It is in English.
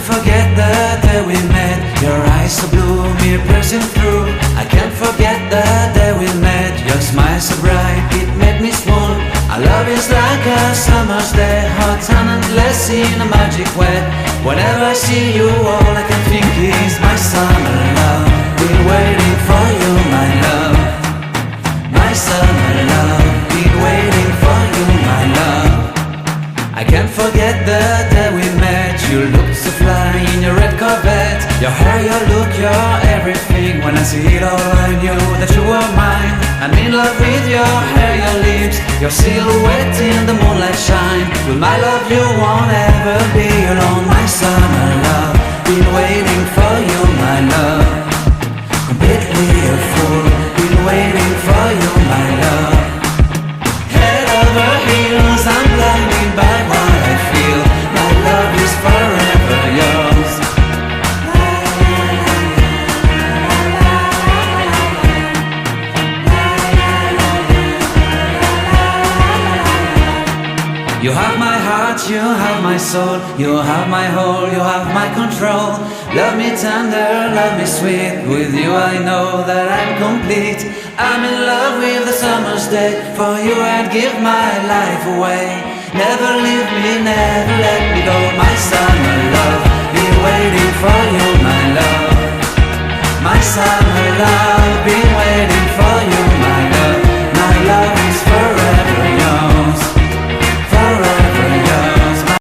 forget the day we met. Your eyes so blue, me piercing through. I can't forget the day we met. Your smile so bright, it made me swoon. Our love is like a summer's day, hot and endless in a magic way. Whenever I see you, all I can think is my summer love. Been waiting for you, my love. My summer love. Been waiting for you, my love. I can't forget the day we met. You looked so fly in your red Corvette. Your hair, your look, your everything. When I see it all, I knew that you were mine. I'm in love with your hair, your lips, your silhouette in the moonlight shine. With my love you won't ever be alone. My summer love, been waiting for you, my love. Completely a fool, been waiting for you, my love. Head over heels, I'm blinded by what I feel. My love is forever yours. You have my heart, you have my soul. You have my whole, you have my control. Love me tender, love me sweet. With you I know that I'm complete. I'm in love with the summer's day. For you I'd give my life away. Never leave me, never let